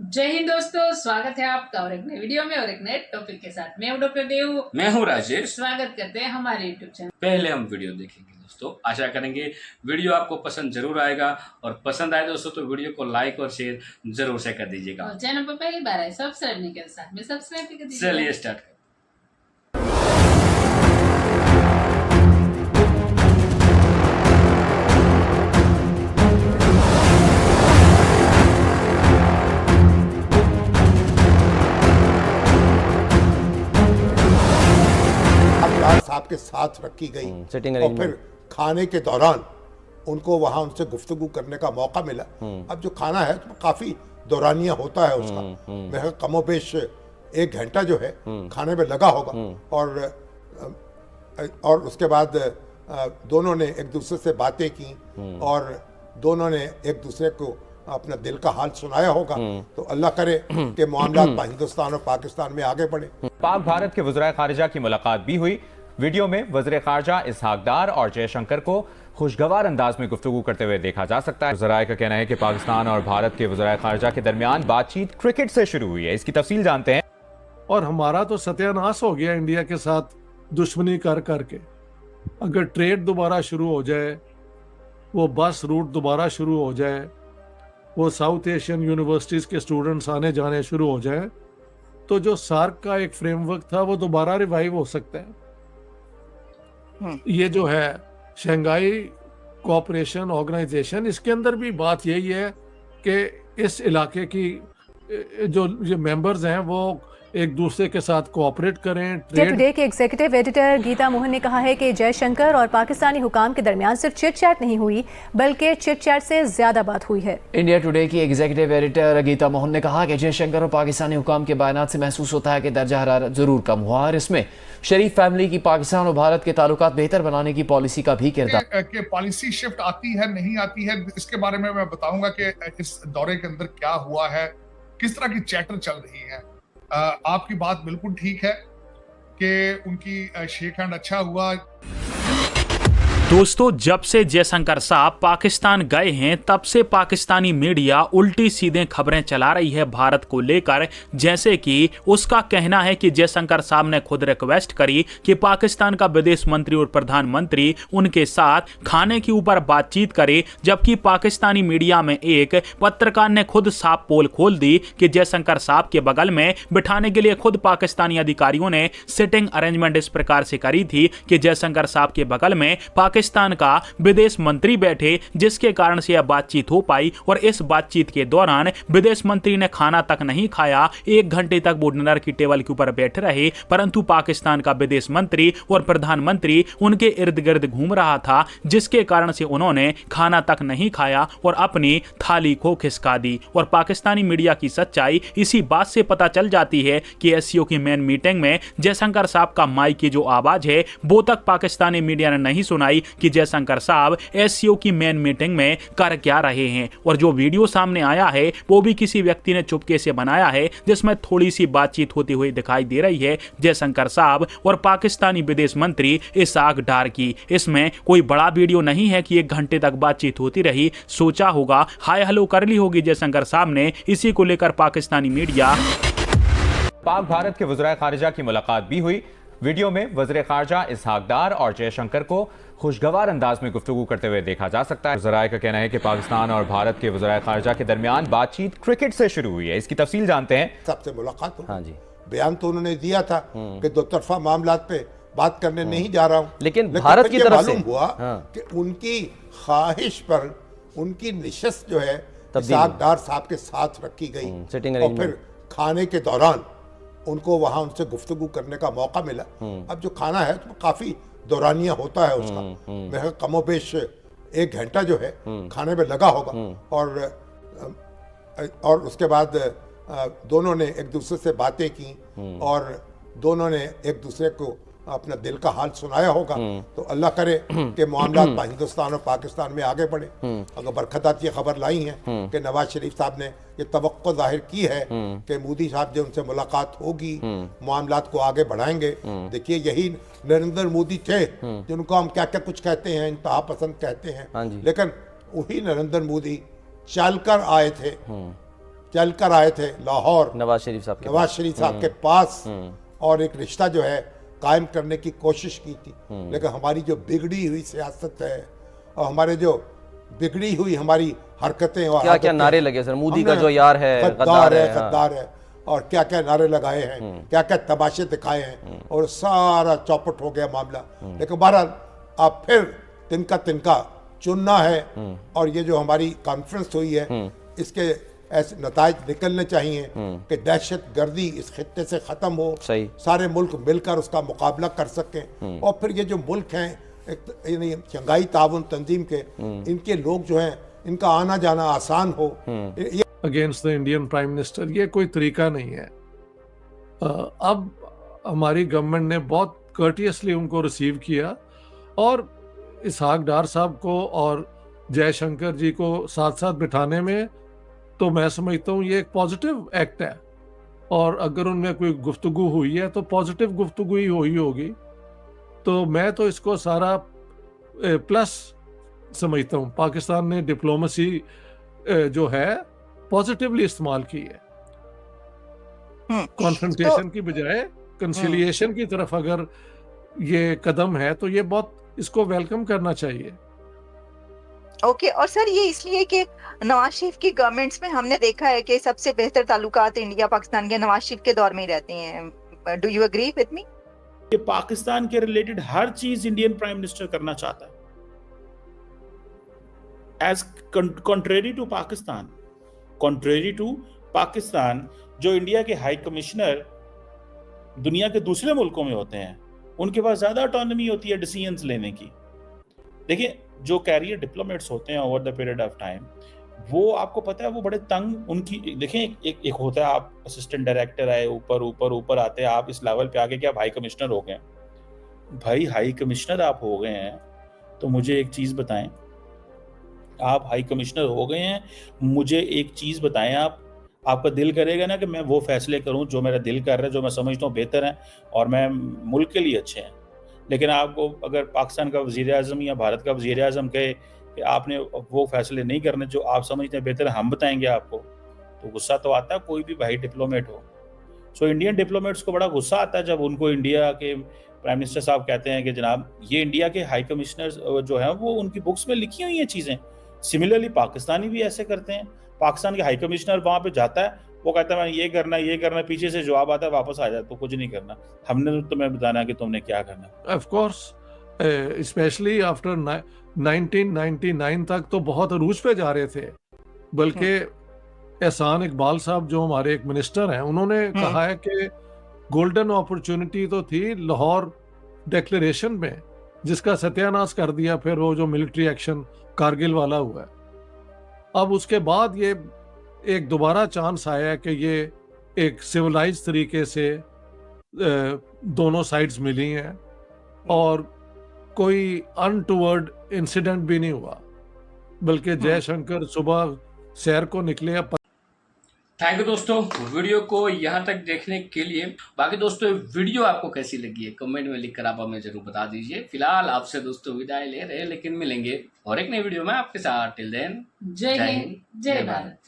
जय हिंद दोस्तों, स्वागत है आपका और एक नए वीडियो में और एक नए टॉपिक के साथ। मैं हूं डॉक्टर देव, मैं हूं राजेश। स्वागत करते हैं हमारे यूट्यूब चैनल। पहले हम वीडियो देखेंगे दोस्तों, आशा करेंगे वीडियो आपको पसंद जरूर आएगा और पसंद आए दोस्तों तो वीडियो को लाइक और शेयर जरूर से कर दीजिएगा। और चैनल पर पहली बार आए सब्सक्राइब नहीं कर साथ में सब्सक्राइब भी कर दीजिए। चलिए स्टार्ट करें। साहब के साथ रखी गई सिटिंग और फिर खाने के दौरान उनको वहां उनसे गुफ्तगू करने का मौका मिला। अब जो खाना है तो काफी दौरानिया होता है उसका, मैं कमोबेश 1 घंटा जो है खाने में लगा होगा और उसके बाद दोनों ने एक दूसरे से बातें की और दोनों ने एक दूसरे को अपना दिल का हाल सुनाया होगा। तो अल्लाह करे कि मामला हिंदुस्तान और पाकिस्तान में आगे बढ़े। पाक भारत के वज़ीर खारिजा की मुलाकात भी हुई। वीडियो में वज़ीर खारजा इसहाक डार और जयशंकर को खुशगवार अंदाज में गुफ्तगू करते हुए देखा जा सकता है। वज़राए का कहना है कि पाकिस्तान और भारत के वज़ीर खारजा के दरमियान बातचीत क्रिकेट से शुरू हुई है। इसकी तफसील जानते हैं। और हमारा तो सत्यानाश हो गया इंडिया के साथ दुश्मनी कर करके। अगर ट्रेड दोबारा शुरू हो जाए, वो बस रूट दोबारा शुरू हो जाए, वो साउथ एशियन यूनिवर्सिटीज़ के स्टूडेंट्स आने जाने शुरू हो जाए, तो जो सार्क का एक फ्रेमवर्क था वो दोबारा रिवाइव हो सकता है। ये जो है शंघाई कोऑपरेशन ऑर्गेनाइजेशन, इसके अंदर भी बात यही है कि इस इलाके की जो मेंबर्स हैं वो एक दूसरे के साथ कोऑपरेट करें। टुडे के एग्जीक्यूटिव एडिटर गीता मोहन ने कहा है कि जयशंकर और पाकिस्तानी हुकाम के दरमियान सिर्फ चिट चैट नहीं हुई बल्कि चिट चैट से ज्यादा बात हुई है। इंडिया टुडे की एग्जीक्यूटिव एडिटर गीता मोहन ने कहा कि जयशंकर और पाकिस्तानी हुकाम के बयानात से महसूस होता है कि दर्जा हरारत जरूर कम हुआ और इसमें शरीफ फैमिली की पाकिस्तान और भारत के ताल्लुकात बेहतर बनाने की पॉलिसी का भी किरदार। कि पॉलिसी शिफ्ट आती है नहीं आती है, इसके बारे में मैं बताऊंगा कि इस दौरे के अंदर क्या हुआ है, किस तरह की चैटर चल रही है। आपकी बात बिल्कुल ठीक है कि उनकी शेक हैंड अच्छा हुआ। दोस्तों, जब से जयशंकर साहब पाकिस्तान गए हैं तब से पाकिस्तानी मीडिया उल्टी सीधे खबरें चला रही है भारत को लेकर। जैसे कि उसका कहना है कि जयशंकर साहब ने खुद रिक्वेस्ट करी कि पाकिस्तान का विदेश मंत्री और प्रधानमंत्री उनके साथ खाने के ऊपर बातचीत करे, जबकि पाकिस्तानी मीडिया में एक पत्रकार ने खुद साफ पोल खोल दी कि जयशंकर साहब के बगल में बिठाने के लिए खुद पाकिस्तानी अधिकारियों ने सिटिंग अरेंजमेंट इस प्रकार से करी थी कि जयशंकर साहब के बगल में पाकिस्तान का विदेश मंत्री बैठे, जिसके कारण से यह बातचीत हो पाई। और इस बातचीत के दौरान विदेश मंत्री ने खाना तक नहीं खाया, 1 घंटे तक वो डिनर की टेबल के ऊपर बैठे रहे, परंतु पाकिस्तान का विदेश मंत्री और प्रधानमंत्री उनके इर्द गिर्द घूम रहा था, जिसके कारण से उन्होंने खाना तक नहीं खाया और अपनी थाली को खिसका दी। और पाकिस्तानी मीडिया की सच्चाई इसी बात से पता चल जाती है कि एससीओ की मेन मीटिंग में जयशंकर साहब का माइक की जो आवाज है वो तक पाकिस्तानी मीडिया ने नहीं सुनाई कि जयशंकर साहब एससीओ की मेन मीटिंग में कर क्या रहे हैं। और जो वीडियो सामने आया है वो भी किसी व्यक्ति ने चुपके से बनाया है, जिसमें थोड़ी सी बातचीत होती हुई दिखाई दे रही है जयशंकर साहब और पाकिस्तानी विदेश मंत्री इसहाक डार की। इसमें कोई बड़ा वीडियो नहीं है कि 1 घंटे तक बातचीत होती रही। सोचा होगा, हाय हेलो कर ली होगी जयशंकर साहब ने। इसी को लेकर पाकिस्तानी मीडिया। पाक भारत के वज़ीर खारिजा की मुलाकात भी हुई। वीडियो में वज़ीर खारजा इसहाक डार और जयशंकर को खुशगवार अंदाज में गुफ्तगू करते हुए देखा जा सकता है। वज़राए का कहना है कि पाकिस्तान और भारत के वज़ीर खारजा के दरमियान बातचीत क्रिकेट से शुरू हुई है। इसकी तफसील जानते हैं। सबसे मुलाकात हुई। हाँ जी, बयान तो उन्होंने दिया था कि दो तरफा मामलात पे बात करने नहीं जा रहा हूँ, लेकिन भारत की तरफ से मालूम हुआ कि उनकी ख्वाहिश पर उनकी निशस्त जो है इसहाक डार साहब के साथ रखी गई और फिर खाने के दौरान उनको वहां उनसे गुफ्तगू करने का मौका मिला। अब जो खाना है तो काफी दौरानिया होता है उसका, मैं कमोबेश 1 घंटा जो है खाने में लगा होगा और उसके बाद दोनों ने एक दूसरे से बातें की और दोनों ने एक दूसरे को अपना दिल का हाल सुनाया होगा। तो अल्लाह करे कि मामला हिंदुस्तान और पाकिस्तान में आगे बढ़े। अगर बरखतात ये खबर लाई है कि नवाज शरीफ साहब ने ये तवक्को जाहिर की है कि मोदी साहब जो उनसे मुलाकात होगी मामलात को आगे बढ़ाएंगे। देखिए, यही नरेंद्र मोदी थे जिनको हम क्या क्या कुछ कहते हैं, इंतहा पसंद कहते हैं, लेकिन वही नरेंद्र मोदी चल कर आए थे चल कर आए थे लाहौर नवाज शरीफ साहब के पास और एक रिश्ता जो है कायम करने की कोशिश की थी, लेकिन हमारी जो बिगड़ी हुई सियासत है और हमारे जो बिगड़ी हुई हमारी हरकतें और क्या क्या नारे लगे सर, मोदी का जो यार है, गद्दार है और क्या क्या नारे लगाए हैं, क्या क्या तमाशे दिखाए हैं और सारा चौपट हो गया मामला। लेकिन बहरहाल अब फिर तिनका चुनना है और ये जो हमारी कॉन्फ्रेंस हुई है इसके ऐसे नताज निकलने चाहिए कि दहशत गर्दी इस खित्ते से ख़त्म हो, सारे मुल्क मिलकर उसका मुकाबला कर सकें और फिर ये जो मुल्क हैं यानी शंघाई ताउन तंजीम के, इनके लोग जो हैं इनका आना जाना आसान हो। Against the Indian prime minister ये कोई तरीका नहीं है। अब हमारी गवर्नमेंट ने बहुत कर्टियसली उनको रिसीव किया और इसहाक डार साहब को और जयशंकर जी को साथ साथ बिठाने में तो मैं समझता हूँ ये एक पॉजिटिव एक्ट है और अगर उनमें कोई गुफ्तगू हुई है तो पॉजिटिव गुफ्तगू ही हुई होगी। तो मैं तो इसको सारा प्लस समझता हूँ। पाकिस्तान ने डिप्लोमेसी जो है पॉजिटिवली इस्तेमाल की है, कॉन्फ्रंटेशन की बजाय कंसिलिएशन की तरफ अगर ये कदम है तो ये बहुत इसको वेलकम करना चाहिए। ओके और सर ये इसलिए कि नवाज शरीफ की गवर्नमेंट्स में हमने देखा है कि सबसे बेहतर ताल्लुकात इंडिया पाकिस्तान के नवाज शरीफ के दौर में ही रहते हैं। Do you agree with me? कि पाकिस्तान के रिलेटेड हर चीज इंडियन प्राइम मिनिस्टर करना चाहता है, एज कॉन्ट्रेरी टू पाकिस्तान जो इंडिया के हाई कमिश्नर दुनिया के दूसरे मुल्कों में होते हैं, उनके पास ज्यादा ऑटोनॉमी होती है डिसीजंस लेने की। देखिए जो कैरियर डिप्लोमेट्स होते हैं over the period of time, वो आपको पता है वो बड़े तंग उनकी, देखें एक होता है आप असिस्टेंट डायरेक्टर आए, ऊपर आते हैं, आप इस लेवल पे आके क्या आप हाई कमिश्नर हो गए। भाई हाई कमिश्नर आप हो गए हैं तो मुझे एक चीज बताएं, आप हाई कमिश्नर हो गए हैं, मुझे एक चीज बताएं, आपका दिल करेगा ना कि मैं वो फैसले करूं जो मेरा दिल कर रहा है, जो मैं समझता हूँ बेहतर है और मैं मुल्क के लिए अच्छे हैं। लेकिन आपको अगर पाकिस्तान का वज़ीर आज़म या भारत का वज़ीर आज़म कहे कि आपने वो फैसले नहीं करने जो आप समझते हैं बेहतर, हम बताएंगे आपको, तो गुस्सा तो आता है, कोई भी भाई डिप्लोमेट हो। सो इंडियन डिप्लोमेट्स को बड़ा गुस्सा आता है जब उनको इंडिया के प्राइम मिनिस्टर साहब कहते हैं कि जनाब ये इंडिया के हाई कमिश्नर जो है वो उनकी बुक्स में लिखी हुई हैं चीज़ें। सिमिलरली पाकिस्तानी भी ऐसे करते हैं। पाकिस्तान के हाई कमिश्नर वहाँ पे जाता है, वो कहता है मैं ये करना, पीछे से जवाब आता है वापस आ जाता है, तो कुछ नहीं करना, हमने तो तुम्हें बताना कि तुमने क्या करना। ऑफ कोर्स स्पेशली आफ्टर 1999 तक तो बहुत अरूज पे जा रहे थे, बल्कि एहसान इकबाल साहब जो हमारे एक मिनिस्टर हैं, उन्होंने कहा है कि गोल्डन अपॉर्चुनिटी तो थी लाहौर डिक्लेरेशन में, जिसका सत्यानाश कर दिया फिर वो जो मिलिट्री एक्शन कारगिल वाला हुआ है। अब उसके बाद ये एक दोबारा चांस आया कि ये एक सिविलाइज तरीके से दोनों साइड्स मिली हैं और कोई अनटूवर्ड इंसिडेंट भी नहीं हुआ, बल्कि जयशंकर सुबह सैर को निकले। थैंक यू दोस्तों वीडियो को यहाँ तक देखने के लिए। बाकी दोस्तों वीडियो आपको कैसी लगी है कमेंट में लिखकर आप हमें जरूर बता दीजिए। फिलहाल आपसे दोस्तों विदाई ले रहे हैं, लेकिन मिलेंगे और एक नई वीडियो में आपके साथ। टिल देन जय हिंद, जय भारत।